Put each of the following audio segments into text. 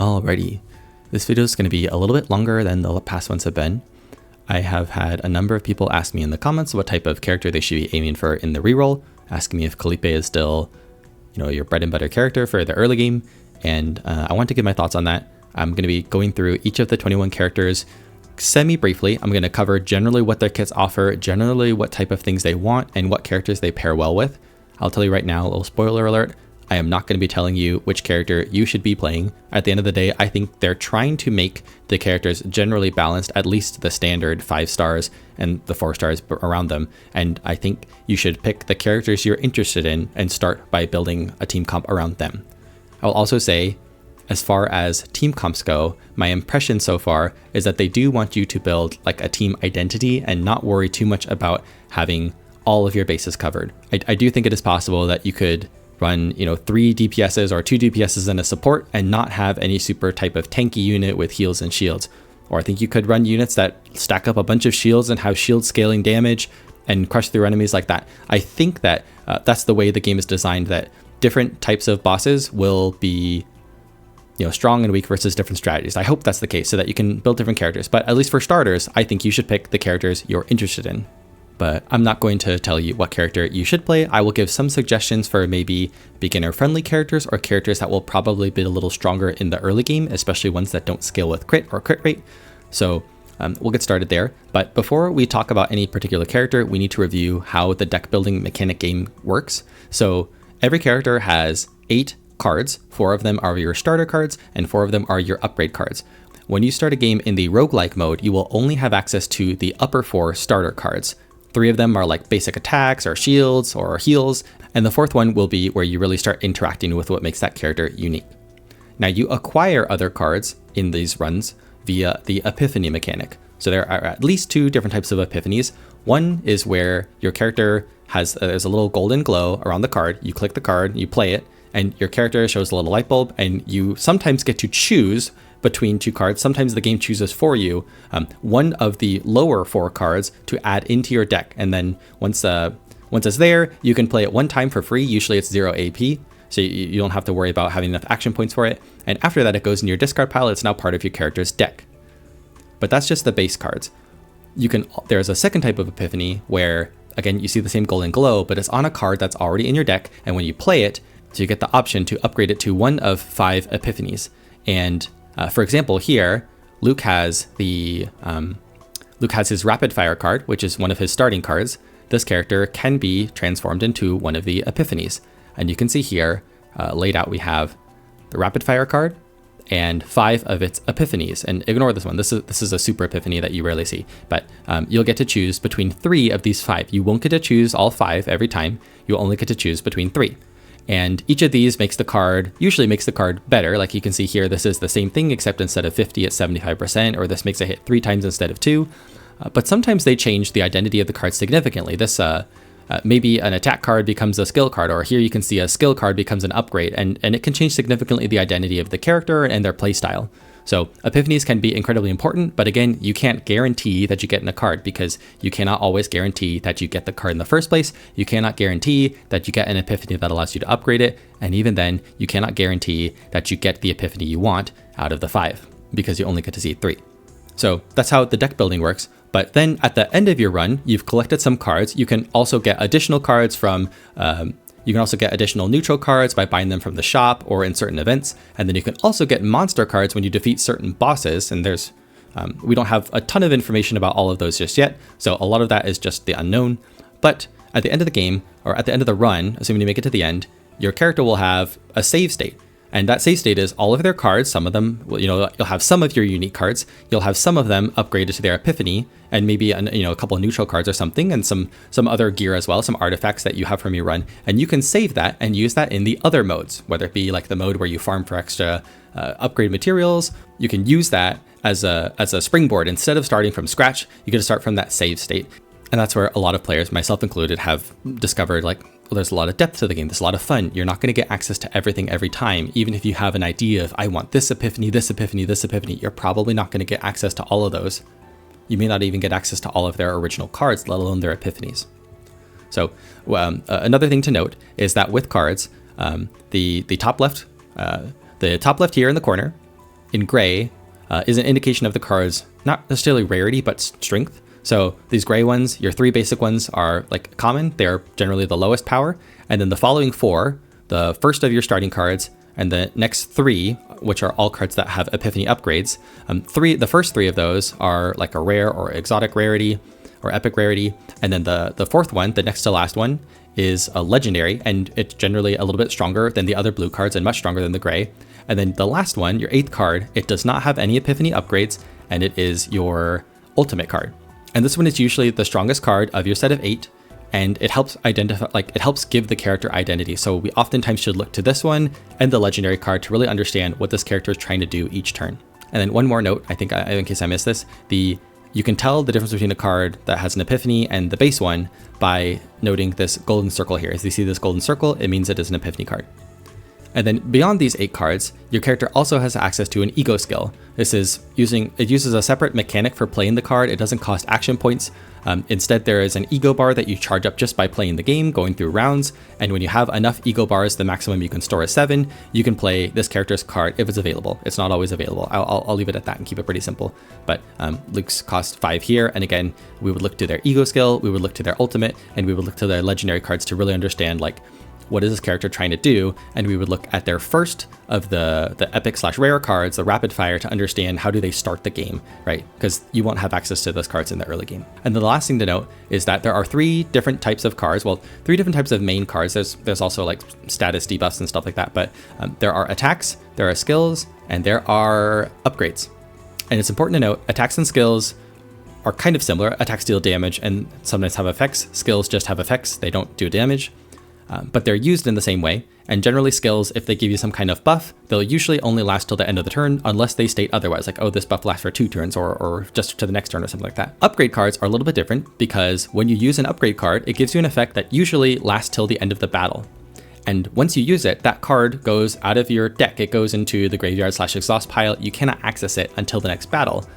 Alrighty, this video is going to be a little bit longer than the past ones have been. I have had a number of people ask me in the comments what type of character they should be aiming for in the reroll, asking me if Felipe is still, your bread and butter character for the early game, and I want to give my thoughts on that. I'm going to be going through each of the 21 characters semi-briefly. I'm going to cover generally what their kits offer, generally what type of things they want, and what characters they pair well with. I'll tell you right now, a little spoiler alert, I am not going to be telling you which character you should be playing. At the end of the day, I think they're trying to make the characters generally balanced, at least the standard 5 stars and the 4 stars around them. And I think you should pick the characters you're interested in and start by building a team comp around them. I'll also say, as far as team comps go, my impression so far is that they do want you to build like a team identity and not worry too much about having all of your bases covered. I do think it is possible that you could run 3 DPSs or 2 DPSs and a support and not have any super type of tanky unit with heals and shields. Or I think you could run units that stack up a bunch of shields and have shield scaling damage and crush through enemies like that. I think that that's the way the game is designed, that different types of bosses will be strong and weak versus different strategies. I hope that's the case so that you can build different characters. But at least for starters, I think you should pick the characters you're interested in. But I'm not going to tell you what character you should play. I will give some suggestions for maybe beginner-friendly characters or characters that will probably be a little stronger in the early game, especially ones that don't scale with crit or crit rate. So we'll get started there. But before we talk about any particular character, we need to review how the deck building mechanic game works. So every character has 8 cards. 4 of them are your starter cards and 4 of them are your upgrade cards. When you start a game in the roguelike mode, you will only have access to the upper 4 starter cards. 3 of them are like basic attacks or shields or heals, and the 4th one will be where you really start interacting with what makes that character unique. Now you acquire other cards in these runs via the Epiphany mechanic. So there are at least 2 different types of epiphanies. One is where your character has there's a little golden glow around the card. You click the card, you play it, and your character shows a little light bulb, and you sometimes get to choose between 2 cards. Sometimes the game chooses for you one of the lower 4 cards to add into your deck. And then once it's there, you can play it 1 time for free. Usually it's 0 AP, so you don't have to worry about having enough action points for it. And after that, it goes in your discard pile. It's now part of your character's deck. But that's just the base cards. There's a second type of epiphany where, again, you see the same golden glow, but it's on a card that's already in your deck. And when you play it, so you get the option to upgrade it to one of 5 epiphanies. And for example, here, Luke has his rapid fire card, which is one of his starting cards. This character can be transformed into one of the epiphanies. And you can see here, laid out, we have the rapid fire card and 5 of its epiphanies. And ignore this one. This is a super epiphany that you rarely see. But you'll get to choose between 3 of these 5. You won't get to choose all 5 every time. You'll only get to choose between 3. And each of these usually makes the card better. Like you can see here, this is the same thing, except instead of 50, it's 75%, or this makes it hit 3 times instead of 2. But sometimes they change the identity of the card significantly. This maybe an attack card becomes a skill card, or here you can see a skill card becomes an upgrade, and it can change significantly the identity of the character and their playstyle. So epiphanies can be incredibly important, but again, you can't guarantee that you get in a card because you cannot always guarantee that you get the card in the first place. You cannot guarantee that you get an epiphany that allows you to upgrade it. And even then, you cannot guarantee that you get the epiphany you want out of the 5 because you only get to see 3. So that's how the deck building works. But then at the end of your run, you've collected some cards. You can also get additional cards from You can also get additional neutral cards by buying them from the shop or in certain events. And then you can also get monster cards when you defeat certain bosses. And we don't have a ton of information about all of those just yet. So a lot of that is just the unknown. But at the end of the game, or at the end of the run, assuming you make it to the end, your character will have a save state. And that save state is all of their cards. Some of them, you'll have some of your unique cards. You'll have some of them upgraded to their epiphany, and maybe a couple of neutral cards or something, and some other gear as well, some artifacts that you have from your run. And you can save that and use that in the other modes, whether it be like the mode where you farm for extra upgrade materials. You can use that as a springboard. Instead of starting from scratch, you get to start from that save state. And that's where a lot of players, myself included, have discovered there's a lot of depth to the game. There's a lot of fun. You're not going to get access to everything every time. Even if you have an idea of, I want this epiphany, this epiphany, this epiphany, you're probably not going to get access to all of those. You may not even get access to all of their original cards, let alone their epiphanies. So another thing to note is that with cards, the top left here in the corner in gray is an indication of the card's not necessarily rarity, but strength. So these gray ones, your 3 basic ones are like common. They're generally the lowest power. And then the following 4, the first of your starting cards, and the next 3, which are all cards that have Epiphany upgrades. The first 3 of those are like a rare or exotic rarity or epic rarity. And then the fourth one, the next to last one, is a legendary, and it's generally a little bit stronger than the other blue cards and much stronger than the gray. And then the last one, your 8th card, it does not have any Epiphany upgrades, and it is your ultimate card. And this one is usually the strongest card of your set of 8. And it helps identify, it helps give the character identity. So we oftentimes should look to this one and the legendary card to really understand what this character is trying to do each turn. And then one more note, I think in case I missed this, you can tell the difference between a card that has an Epiphany and the base one by noting this golden circle here. As you see this golden circle, it means it is an Epiphany card. And then beyond these 8 cards, your character also has access to an ego skill. This is it uses a separate mechanic for playing the card. It doesn't cost action points. Instead, there is an ego bar that you charge up just by playing the game, going through rounds. And when you have enough ego bars, the maximum you can store is 7. You can play this character's card if it's available. It's not always available. I'll leave it at that and keep it pretty simple. But Luke's cost 5 here. And again, we would look to their ego skill, we would look to their ultimate, and we would look to their legendary cards to really understand what is this character trying to do? And we would look at their first of the epic/rare cards, the rapid fire, to understand how do they start the game, right? Because you won't have access to those cards in the early game. And then the last thing to note is that there are 3 different types of cards. Well, 3 different types of main cards. There's also like status debuffs and stuff like that. But there are attacks, there are skills, and there are upgrades. And it's important to note, attacks and skills are kind of similar. Attacks deal damage and sometimes have effects. Skills just have effects. They don't do damage. But they're used in the same way, and generally skills, if they give you some kind of buff, they'll usually only last till the end of the turn unless they state otherwise, like, oh, this buff lasts for 2 turns or just to the next turn or something like that. Upgrade cards are a little bit different because when you use an upgrade card, it gives you an effect that usually lasts till the end of the battle. And once you use it, that card goes out of your deck. It goes into the graveyard/exhaust pile. You cannot access it until the next battle.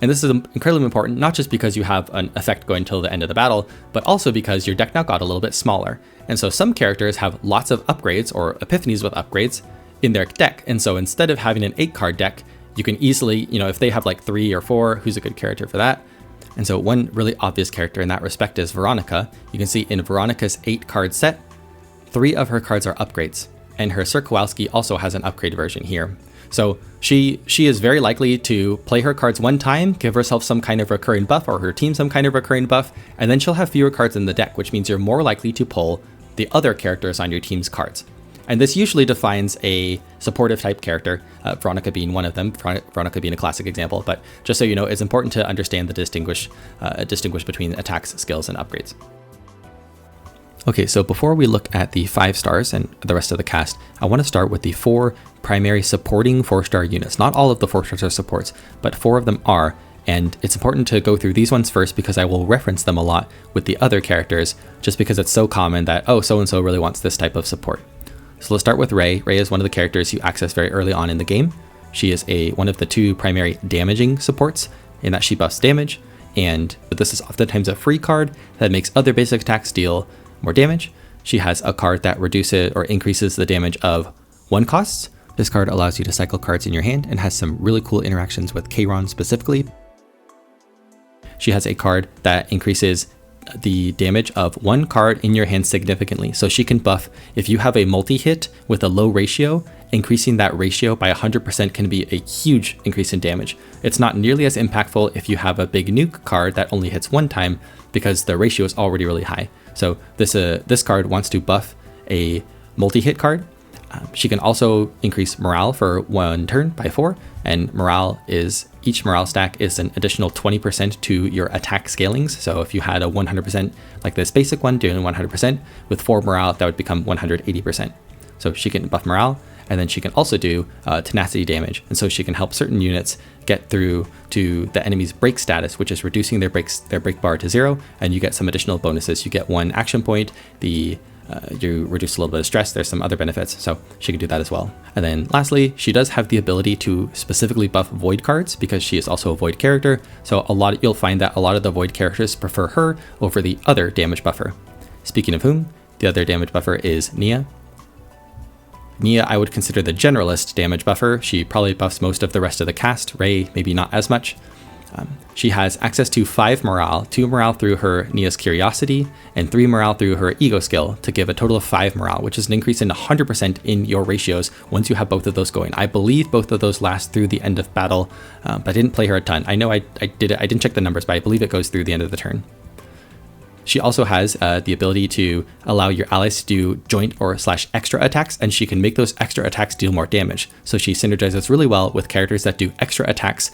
And this is incredibly important, not just because you have an effect going till the end of the battle, but also because your deck now got a little bit smaller. And so some characters have lots of upgrades or epiphanies with upgrades in their deck. And so instead of having an 8-card deck, you can easily, if they have like 3 or 4, who's a good character for that? And so one really obvious character in that respect is Veronica. You can see in Veronica's 8-card set, 3 of her cards are upgrades. And her Sir Kowalski also has an upgrade version here. So she is very likely to play her cards one time, give herself some kind of recurring buff or her team some kind of recurring buff, and then she'll have fewer cards in the deck, which means you're more likely to pull the other characters on your team's cards. And this usually defines a supportive type character, Veronica being one of them, Veronica being a classic example. But just so you know, it's important to understand the distinguish between attacks, skills, and upgrades. Okay, so before we look at the 5 stars and the rest of the cast, I want to start with the 4 primary supporting 4-star units. Not all of the 4-stars are supports, but 4 of them are. And it's important to go through these ones first because I will reference them a lot with the other characters, just because it's so common that, oh, so-and-so really wants this type of support. So let's start with Ray. Ray is one of the characters you access very early on in the game. She is one of the 2 primary damaging supports in that she buffs damage. But this is oftentimes a free card that makes other basic attacks deal more damage. She has a card that reduces or increases the damage of 1 costs. This card allows you to cycle cards in your hand and has some really cool interactions with Kayron specifically. She has a card that increases the damage of 1 card in your hand significantly. So she can buff if you have a multi-hit with a low ratio, increasing that ratio by 100% can be a huge increase in damage. It's not nearly as impactful if you have a big nuke card that only hits 1 time because the ratio is already really high. So this card wants to buff a multi-hit card. She can also increase morale for 1 turn by 4, and each morale stack is an additional 20% to your attack scalings. So if you had a 100% like this basic one doing 100%, with 4 morale, that would become 180%. So she can buff morale, and then she can also do tenacity damage. And so she can help certain units get through to the enemy's break status, which is reducing their break bar to 0, and you get some additional bonuses. You get 1 action point, you reduce a little bit of stress. There's some other benefits, so she can do that as well. And then lastly, she does have the ability to specifically buff void cards because she is also a void character. So you'll find that a lot of the void characters prefer her over the other damage buffer. Speaking of whom, the other damage buffer is Nia. Nia I would consider the generalist damage buffer. She probably buffs most of the rest of the cast. Rei, maybe not as much. She has access to 5 morale, 2 morale through her Nia's Curiosity, and 3 morale through her Ego skill to give a total of 5 morale, which is an increase in 100% in your ratios once you have both of those going. I believe both of those last through the end of battle, but I didn't play her a ton. I know I didn't check the numbers, but I believe it goes through the end of the turn. She also has the ability to allow your allies to do joint or / extra attacks, and she can make those extra attacks deal more damage. So she synergizes really well with characters that do extra attacks.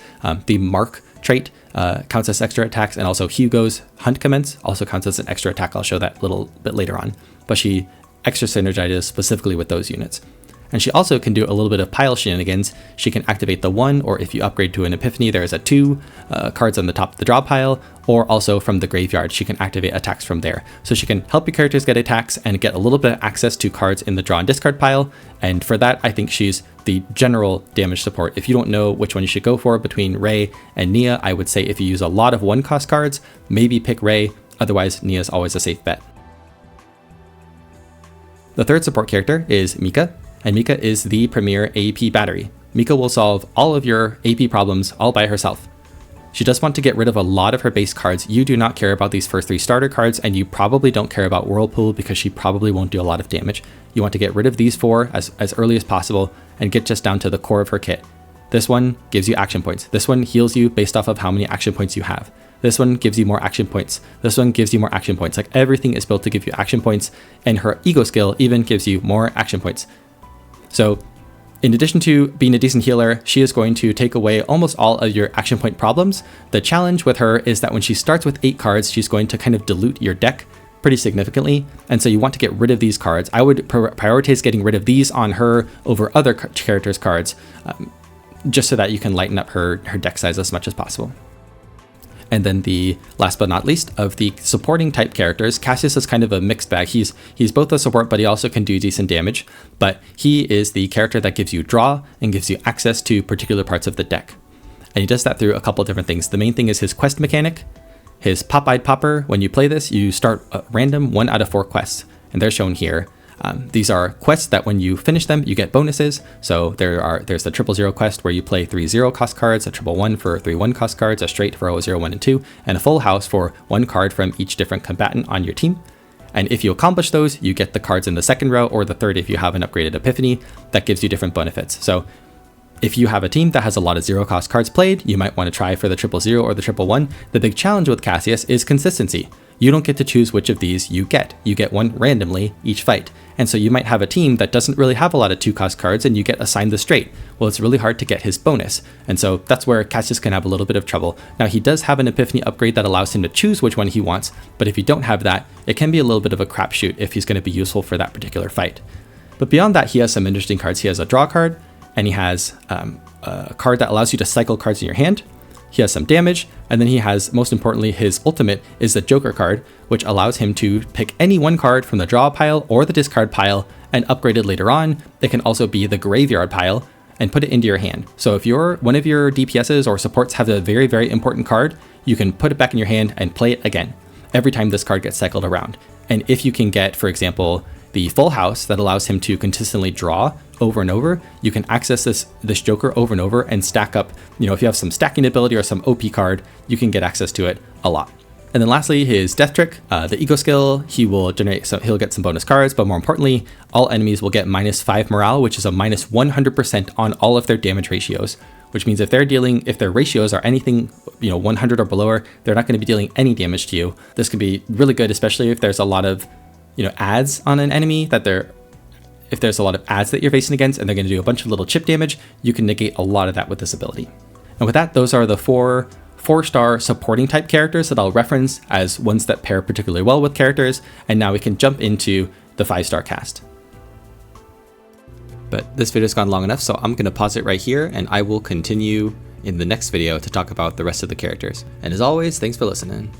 The Mark trait counts as extra attacks, and also Hugo's Hunt Commence also counts as an extra attack. I'll show that a little bit later on. But she extra synergizes specifically with those units. And she also can do a little bit of pile shenanigans. She can activate the 1, or if you upgrade to an Epiphany, there is a 2 cards on the top of the draw pile, or also from the graveyard, she can activate attacks from there. So she can help your characters get attacks and get a little bit of access to cards in the draw and discard pile. And for that, I think she's the general damage support. If you don't know which one you should go for between Rei and Nia, I would say if you use a lot of 1-cost cards, maybe pick Rei. Otherwise, Nia's always a safe bet. The third support character is Mika. And Mika is the premier AP battery. Mika will solve all of your AP problems all by herself. She does want to get rid of a lot of her base cards. You do not care about these first 3 starter cards, and you probably don't care about Whirlpool because she probably won't do a lot of damage. You want to get rid of these 4 as early as possible and get just down to the core of her kit. This one gives you action points. This one heals you based off of how many action points you have. This one gives you more action points. This one gives you more action points. Like, everything is built to give you action points, and her ego skill even gives you more action points. So in addition to being a decent healer, she is going to take away almost all of your action point problems. The challenge with her is that when she starts with 8 cards, she's going to kind of dilute your deck pretty significantly. And so you want to get rid of these cards. I would prioritize getting rid of these on her over other characters' cards, just so that you can lighten up her deck size as much as possible. And then the last but not least of the supporting type characters, Cassius is kind of a mixed bag. He's both a support, but he also can do decent damage. But he is the character that gives you draw and gives you access to particular parts of the deck. And he does that through a couple of different things. The main thing is his quest mechanic. His Pop-Eyed Popper, when you play this, you start a random 1 out of 4 quests. And they're shown here. These are quests that when you finish them, you get bonuses. So there's the 000 quest where you play 3 0-cost cards, a 111 for 3 1-cost cards, a straight for 0, 1, and 2, and a full house for 1 card from each different combatant on your team. And if you accomplish those, you get the cards in the second row or the third if you have an upgraded Epiphany. That gives you different benefits. So if you have a team that has a lot of 0-cost cards played, you might want to try for the 000 or the 111. The big challenge with Cassius is consistency. You don't get to choose which of these you get. You get one randomly each fight. And so you might have a team that doesn't really have a lot of 2-cost cards and you get assigned the straight. Well, it's really hard to get his bonus. And so that's where Cassius can have a little bit of trouble. Now, he does have an Epiphany upgrade that allows him to choose which one he wants. But if you don't have that, it can be a little bit of a crapshoot if he's going to be useful for that particular fight. But beyond that, he has some interesting cards. He has a draw card, and he has a card that allows you to cycle cards in your hand. He has some damage, and then he has, most importantly, his ultimate is the Joker card, which allows him to pick any one card from the draw pile or the discard pile and upgrade it later on. It can also be the graveyard pile and put it into your hand. So if one of your DPSs or supports have a very, very important card, you can put it back in your hand and play it again every time this card gets cycled around. And if you can get, for example, the full house that allows him to consistently draw over and over, you can access this Joker over and over and stack up. If you have some stacking ability or some OP card, you can get access to it a lot. And then lastly, his death trick, the ego skill, he'll get some bonus cards, but more importantly, all enemies will get -5 morale, which is a -100% on all of their damage ratios, which means if their ratios are anything, 100 or below, they're not going to be dealing any damage to you. This can be really good, especially if there's a lot of ads on an enemy if there's a lot of ads that you're facing against and they're going to do a bunch of little chip damage, you can negate a lot of that with this ability. And with that, those are the 4-star supporting type characters that I'll reference as ones that pair particularly well with characters. And now we can jump into the 5-star cast. But this video's gone long enough, so I'm going to pause it right here and I will continue in the next video to talk about the rest of the characters. And as always, thanks for listening.